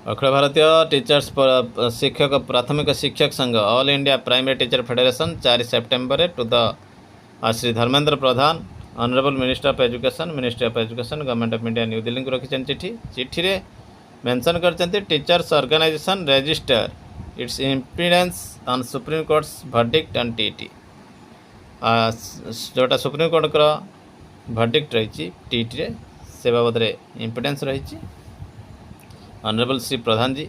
Akhil Bharatiya teachers शिक्षक प्राथमिक शिक्षक संघ all India primary teacher federation 4 September to the Shri Dharmendra Pradhan honourable minister of education ministry of education government of India new Delhi को रखी चिठी चिठी रे मेंशन करते teachers organisation register its impedance on supreme court's verdict and टीटी जोटा सुप्रीम कोर्ट का verdict रही टीटी रे से बाबद इम्पिडेंस रही Honorable Sri Pradhanji,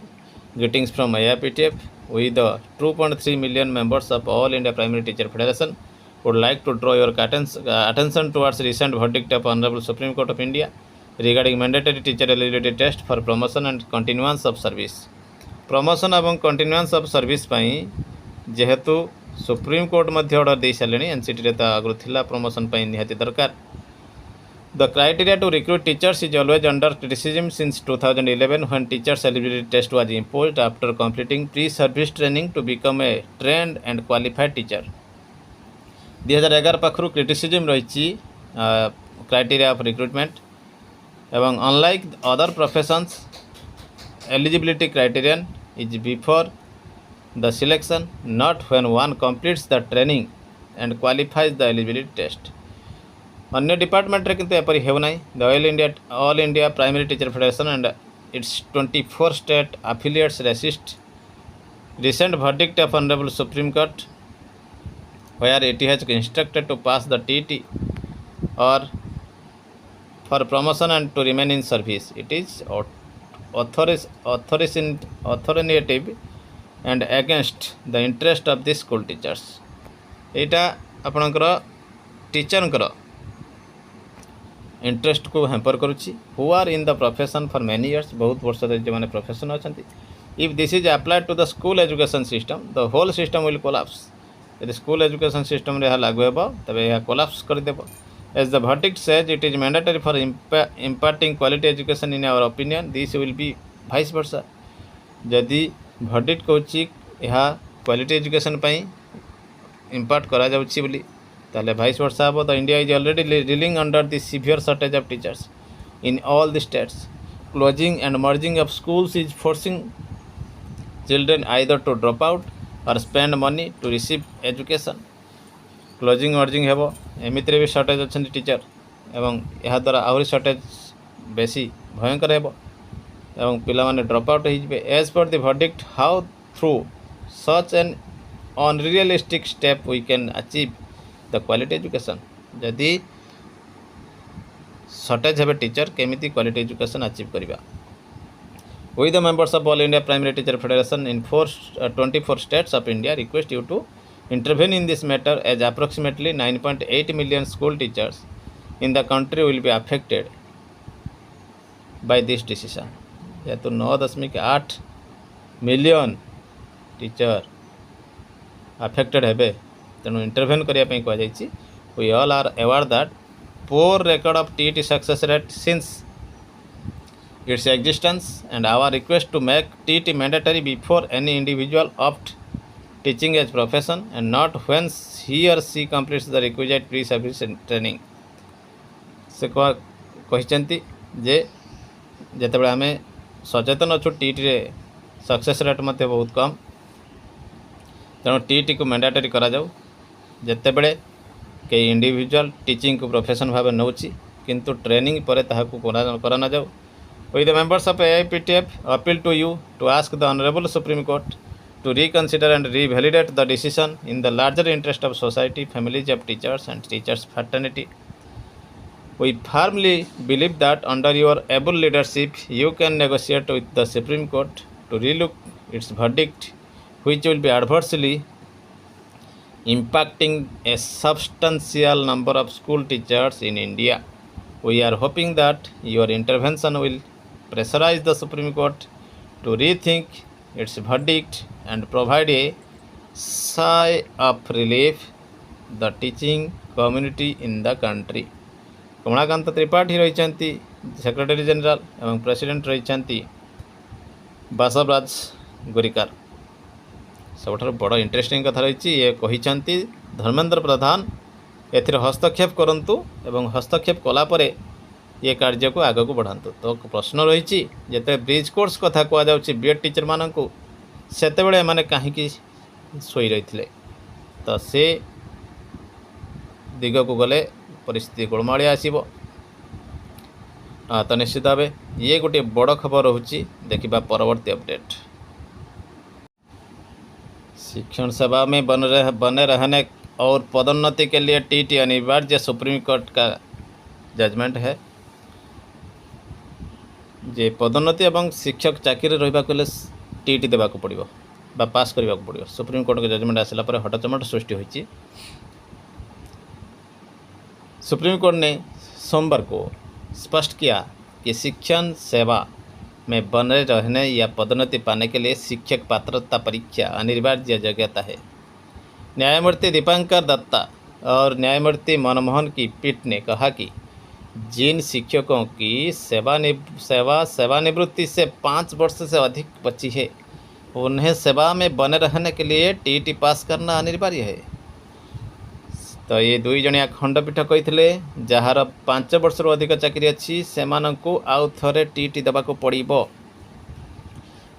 greetings from AIPTF. We, the 2.3 million members of All India Primary Teacher Federation, would like to draw your attention towards recent verdict of Honorable Supreme Court of India regarding mandatory teacher eligibility test for promotion and continuance of service. Promotion एवं continuance of service पाई जेहेतु supreme court मध्य order दे सारे NCT रे आगु थिला promotion पाई निहाती दरकार. The criteria to recruit teachers is always under criticism since 2011 when teachers eligibility test was imposed after completing pre-service training to become a trained and qualified teacher. 2011 पाखरु criticism रही criteria of recruitment एवं unlike other professions eligibility criterion is before the selection not when one completes the training and qualifies the eligibility test. अन्य department रे किंतु एपरि हेउ नाही. The all India primary teacher federation and it's 24 state affiliates resist recent verdict of Honorable Supreme Court where it has instructed to pass the TT or for promotion and to remain in service. It is authoritative and against the interest of the school teachers. एटा आपणकर teacher interest को hamper करुच्ची who are in the profession for many years बहुत वर्ष जो मैंने profession अच्छा. If this is applied to the school education system the whole system will collapse. यदि स्कूल एजुकेशन सिस्टम रे लागू हेबो तबे यह कोलाप्स कर देबो. As the verdict says it is mandatory for imparting quality education in our opinion this will be vice versa. जदि verdict कहूँ यह क्वालिटी एजुकेशन पई इम्पार्ट करा जाउछि बोली ताले वाइस वर्सा हम. The India is already reeling under the severe shortage of teachers in all the states. Closing and merging of schools is forcing children either to drop out or spend money to receive education. Closing merging हेबो एमित्रे भी shortage अच्छे teacher एवं यह द्वारा आहरी shortage बेसी भयंकर हेबो एवं पिला माने ड्रॉप आउट हो. As per the verdict how through such an unrealistic step we can achieve the quality education. जदि शॉर्टेज है टीचर केमिति क्वालिटी एजुकेशन अचीव करवा. We the members of all India primary teacher federation in 24 states of India request you to intervene in this matter as approximately 9.8 million school teachers in the country will be affected by this decision. जेहेतु 9.8 million teacher affected हेबे तेणु intervene करने कहुई. We all are aware that poor record of TT success rate since its existence and our request to make TT mandatory before any individual opt teaching as profession and not when he or she completes the requisite pre service training. से कहते जे जिते आम सचेतन अच्छु TT रे success rate मध्य बहुत कम तेणु TT को mandatory करा जाऊ. जिते बड़े कई इंडिविजुअल टीचिंग को प्रोफेशन भाव नौ किंतु ट्रेनिंग पर कराना जाऊ. With the members of AIPTF appeal to you to ask the honourable Supreme Court to reconsider and revalidate the decision in the larger interest of society families of teachers and teachers fraternity. We firmly believe that under your able leadership you can negotiate with the Supreme Court to relook its verdict which will be adversely impacting a substantial number of school teachers in India. We are hoping that your intervention will pressurize the Supreme Court to rethink its verdict and provide a sigh of relief the teaching community in the country. Kamalakant Tripathi रही secretary general एवं president रही बासवराज गोरिकार. सब बड़ interesting कथा रही ये कहते धर्मेंद्र प्रधान एथिरे हस्तक्षेप करंतु एवं हस्तक्षेप कलापर ये कार्य को आग को बढ़ातु। तो प्रश्न रही जिते ब्रिज कोर्स कथा कहुच्छी बीएड टीचर मानक से मैंने कहीं शोई रही तो से दिग को गले परिस्थिति गोलमालिया आसब। तो निश्चित भाव ये गोटे बड़ खबर होची देखिबा परवर्ती अपडेट। शिक्षण सेवा में बने रहने और पदोन्नति के लिए टीटी अनिवार्य, सुप्रीम कोर्ट का जजमेंट है। जे पदोन्नति एवं शिक्षक चाकरी रहा टीटी देवा पड़ो बा पास करने को पड़ो। सुप्रीम कोर्ट का जजमेंट आसला पर हटचमट सृष्टि होती। सुप्रीम कोर्ट ने सोमवार को स्पष्ट किया कि शिक्षण सेवा में बने रहने या पदोन्नति पाने के लिए शिक्षक पात्रता परीक्षा अनिवार्य योग्यता है। न्यायमूर्ति दीपांकर दत्ता और न्यायमूर्ति मनमोहन की पीठ ने कहा कि जिन शिक्षकों की सेवानिवृत्ति से 5 वर्ष से अधिक बची है उन्हें सेवा में बने रहने के लिए टीटी पास करना अनिवार्य है। तो ये 2 जणिया खंडपीठ कही जार 5 वर्ष अधिक चाकरी अच्छी से आउ थे टीटी देवाक पड़ो।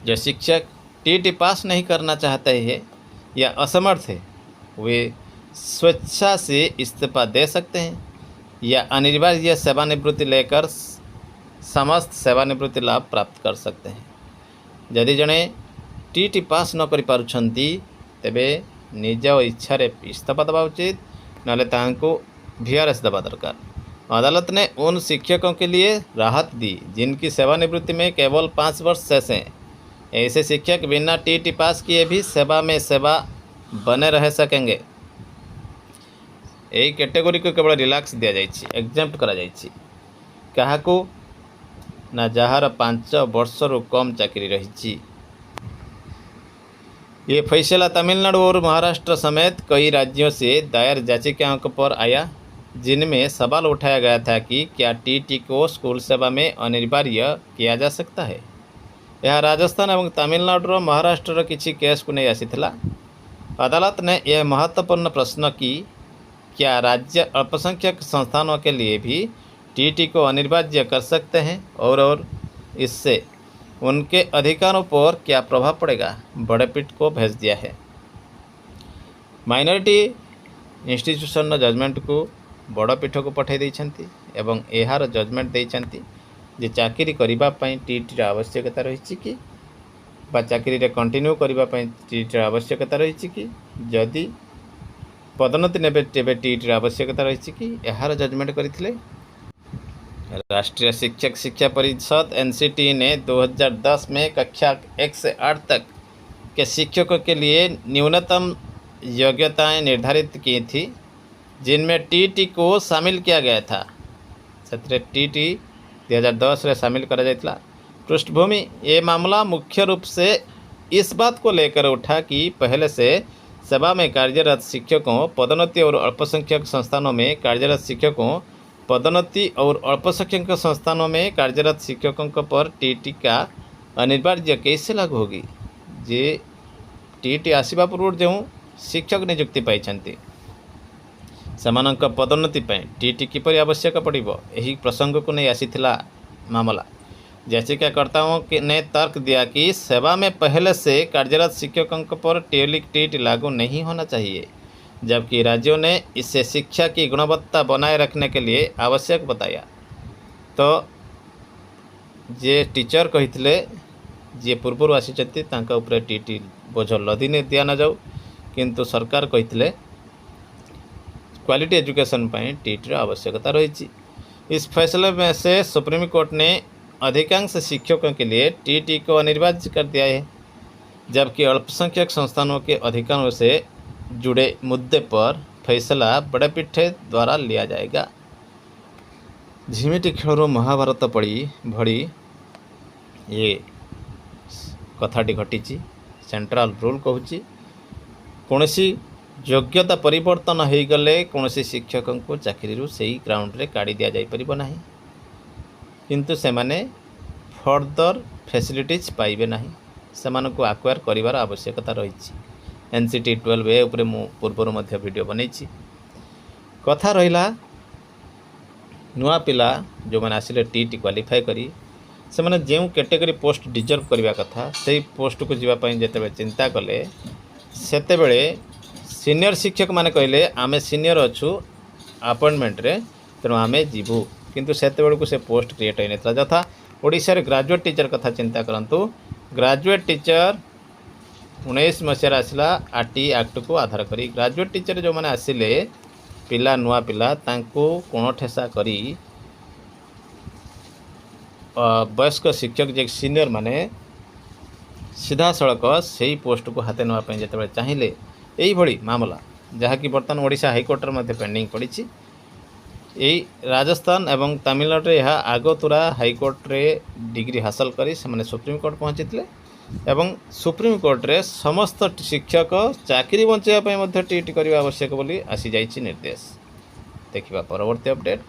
जो शिक्षक टीटी पास नहीं करना चाहते हैं या असमर्थ है वे स्वेच्छा से इस्तीफा दे सकते हैं या अनिवार्य सेवानिवृत्ति लेकर समस्त सेवानिवृत्ति लाभ प्राप्त कर सकते हैं। यदि जड़े टीटी पास न कर पारुछंती तेबे निज इच्छा इस्तीफा देवा उचित, नाले तांको VRS देवा दरकार। अदालत ने उन शिक्षकों के लिए राहत दी जिनकी सेवानिवृत्ति में केवल 5 वर्ष शेष हैं। ऐसे शिक्षक बिना टीटी पास किए भी सेवा में बने रह सकेंगे। यही कैटेगोरी को केवल रिलैक्स दिया जाइए, एग्जाम्प्ट करा जाइए क्या ना जार 5 वर्ष कम चाकरी रही। ये फैसला तमिलनाडु और महाराष्ट्र समेत कई राज्यों से दायर याचिकाओं पर आया जिनमें सवाल उठाया गया था कि क्या टीटी को स्कूल सेवा में अनिवार्य किया जा सकता है। यह राजस्थान और तमिलनाडु महाराष्ट्र किसी केस को नहीं आसीथिला। अदालत ने यह महत्वपूर्ण प्रश्न की क्या राज्य अल्पसंख्यक संस्थानों के लिए भी टीटी को अनिवार्य कर सकते हैं और इससे उनके अधिकारों पर क्या प्रभाव पड़ेगा, बड़े पीठ को भेज दिया है। माइनॉरिटी इंस्टीट्यूशन जजमेंट को बड़ पीठ को पठाई देइछंती एवं एहार जजमेंट देइछंती जे चाकरी करिबा पई टीटी आवश्यकता रही कि बा चाकरी रे कंटिन्यू करिबा पई टीटी आवश्यकता रही कि जदि पदोन्नति नेबे तेबे टीटी आवश्यकता रही कि एहार जजमेंट करथिले। राष्ट्रीय शिक्षक शिक्षा परिषद NCT ने 2010 में कक्षा 1 से 8 तक के शिक्षकों के लिए न्यूनतम योग्यताएं निर्धारित की थी जिनमें टीटी को शामिल किया गया था। टीटी 2010 में शामिल करा जाता। पृष्ठभूमि ये मामला मुख्य रूप से इस बात को लेकर उठा कि पहले से सेवा में कार्यरत शिक्षकों पदोन्नति और अल्पसंख्यक संस्थानों में कार्यरत शिक्षकों पदोन्नति और अल्पसंख्यक संस्थानों में कार्यरत शिक्षकों पर टीटी का अनिवार्य कैसे लागू होगी। जे टीटी आसवा पूर्व जो शिक्षक नियुक्ति पाई सेमानंक पदोन्नति पर टीटी किपरि आवश्यक पड़िबो एही प्रसंग को नहीं आसीथिला मामला। याचिकाकर्ताओं ने तर्क दिया कि सेवा में पहले से कार्यरत शिक्षकों पर टीटी लागू नहीं होना चाहिए, जबकि राज्यों ने इसे शिक्षा की गुणवत्ता बनाए रखने के लिए आवश्यक बताया। तो जे टीचर कही जे पूर्व आसीचंती तांका ऊपर टीटी बोझ लदी नहीं दिया न जाऊ, किंतु सरकार कही क्वालिटी एजुकेशन पर टीटी आवश्यकता रही। इस फैसले में से सुप्रीम कोर्ट ने अधिकांश शिक्षकों के लिए टीटी को अनिवार्य कर दिया है, जबकि अल्पसंख्यक संस्थानों के अधिकारों से जुड़े मुद्दे पर फैसला बड़े पीठ द्वारा लिया जाएगा। झिमिटी खेल महाभारत पड़ी भड़ी ये कथाटी घटी। सेंट्रल रूल कहूँ कौन योग्यता परिवर्तन हो गले कौन शिक्षकों को चाकरी से ग्राउंड रे काढ़ी दि जापर ना, किंतु से माने फर्दर फैसिलिटीज पाइबे नहीं, से आक्वायर करिवार आवश्यकता रही। NCT 12A उपरे मु पूर्वर वीडियो बनई। कथा रहिला नुआ पिला जो मैंने आसिले टीटी क्वालिफाई करी से मैंने जो कैटेगरी पोस्ट डिजर्व करने कथा से पोस्ट को जीवाई जिते चिंता कले सेते बेले सीनियर शिक्षक माने कहले आमे सीनियर अच्छु अपॉइंटमेंट रे तेणु आमे जीवु किंतु सेते बेलू से पोस्ट क्रिएट होई नथला जथा ओडिशा रे ग्रेजुएट टीचर कथा चिंता करंतु ग्रेजुएट टीचर 19 मसीह आसला आरटी एक्ट को आधार करी ग्रेजुएट टीचर जो मैंने आसिले पिला नुआ पिला तांको कोण ठेसा करी वयस्क शिक्षक जे सीनियर माने सीधा सड़क से ही पोस्ट को हाथ नापी जिते चाहिए यही मामला जहाँकि बर्तमान ओडिशा हाईकोर्ट में पेंडिंग पड़ी यही राजस्थान एवं तमिलनाडु यह आगतुरा हाईकोर्ट रे डिग्री हासिल करी से सुप्रीम कोर्ट पहुँची एवं सुप्रीम कोर्ट रे समस्त शिक्षक चाकरी बंचाइवाई टीटी करने आवश्यक बोली आसी जाइछि निर्देश। देखिबा परवर्ती अपडेट।